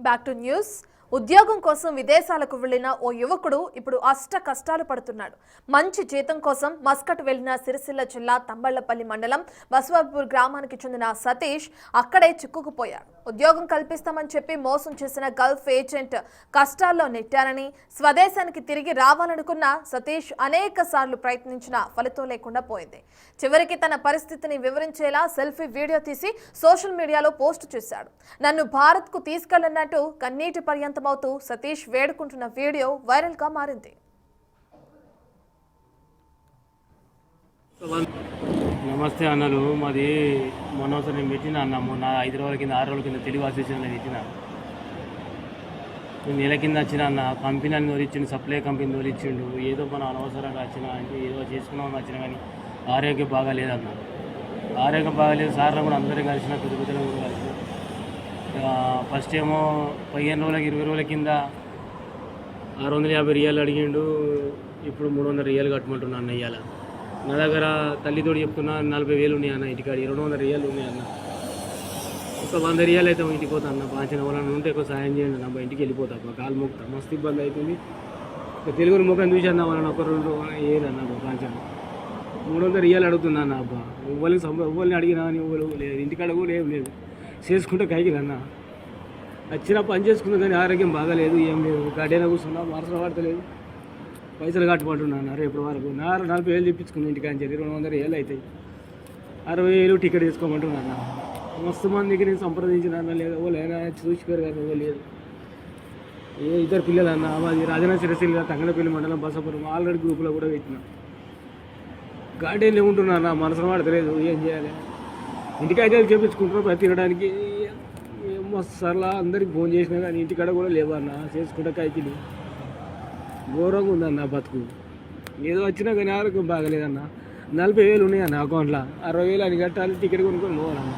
Back to news. ఉద్యోగం కోసం విదేశాలకు వెళ్లిన ఓ యువకుడు ఇప్పుడు అష్ట కష్టాలు పడుతున్నాడు. మంచి జీతం కోసం మస్కట్ వెళ్లిన సిరిసిల్ల జిల్లా తంబళ్లపల్లి మండలం బసవాపూర్ గ్రామానికి చెందిన సతీష్ అక్కడే చిక్కుకుపోయాడు. ఉద్యోగం కల్పిస్తామని చెప్పి మోసం చేసిన గల్ఫ్ ఏజెంట్ కష్టాల్లో నెట్టారని, స్వదేశానికి తిరిగి రావాలనుకున్న సతీష్ అనేక సార్లు ప్రయత్నించినా ఫలితం లేకుండా పోయింది. చివరికి తన పరిస్థితిని వివరించేలా సెల్ఫీ వీడియో తీసి సోషల్ మీడియాలో పోస్టు చేశాడు. నన్ను భారత్ కు తీసుకెళ్లన్నట్టు కన్నీటి పర్యంతమవుతూ సతీష్ వేడుకుంటున్న వీడియో వైరల్ గా మారింది. నమస్తే అన్నలు, మాది మొన్నసారి నేను పెట్టిన అన్న మొన్న 5 రోజుల కింద 6 రోజుల కింద తెలుగు అసోసియేషన్లో పెట్టిన. నేను నెల కింద వచ్చిన అన్న కంపెనీ అని తోలిచ్చిండు, సప్లై కంపెనీ తోలిచ్చిండు. ఏదో మనం అనవసరంగా వచ్చిన అంటే ఏదో చేసుకున్నామని వచ్చిన, కానీ ఆరోగ్యం బాగాలేదన్న. ఆరోగ్యం బాగాలేదు. సార్లు కూడా అందరూ కలిసిన, పెద్ద పెద్దలు కూడా కలిసిన. ఫస్ట్ ఏమో 15 రోజులకి 20 రోజుల కింద 650 రియాలు అడిగిండు. ఇప్పుడు 300 రియాలు కట్టమంటున్నా అన్న. ఇవాళ నా దగ్గర తల్లితోడు చెప్తున్నా 40,000 ఉన్నాయి అన్న. ఇంటికాడ 200 రియాలు ఉన్నాయి అన్న. ఒక 100 రియాలు అయితే ఇంటికి పోతా అన్న. పాంచిన వాళ్ళని ఉంటే ఎక్కువ సాయం చేయండి అన్న. మా ఇంటికి వెళ్ళిపోతా, మా కాలు మొక్కుతా. మస్తు ఇబ్బంది అవుతుంది. తెలుగుని ముఖం చూసి అన్న వాళ్ళని ఒక 2 ఏదన్న పాంచిన 300 రియాలు అడుగుతున్నా అన్న. అబ్బా ఎవరిని అడిగినా అని లేదు, ఇంటికాడ కూడా ఏం లేదు. చేసుకుంటే కైకి అన్న. వచ్చిన పని చేసుకున్నా కానీ ఆరోగ్యం బాగాలేదు, ఏం లేదు. గడ్డైనా కూర్చున్నా, మనసులో పడతలేదు. పైసలు కట్టుకుంటున్నా రేపు వరకు 40,000 తెప్పించుకున్నా ఇంటికి అని చెప్పి 200 రియాలు అవుతాయి. 60,000 టికెట్ తీసుకోమంటున్నా అన్న. మస్తు మందికి నేను సంప్రదించిన అన్న. లేదు ఓలేనా చూసిపోయారు కానీ లేదు. ఏ 2 పిల్లలు అన్న. మాది రాజన్న సిరిసిల్ల తంగడపల్లి మండలం బసపురం. ఆల్రెడీ గ్రూప్లో కూడా పెట్టిన. గార్డెన్లో ఉంటున్నా అన్న. మనసులో పడతలేదు, ఏం చేయాలి. ఇంటికైతే చేపించుకుంటున్నారు ప్రతి తినడానికి. మస్తు సర్లా అందరికి ఫోన్ చేసినా కానీ ఇంటికాడ కూడా లేవన్నా. చేసుకుంటే కైకిలు ఘోరంగా ఉందన్న బతుకు. ఏదో వచ్చినా కానీ ఆరోగ్యం బాగలేదన్న. 40,000 ఉన్నాయన్న అకౌంట్లో. 60,000 అని కట్టాలి, టికెట్ కొనుక్కొని పోవాలన్న.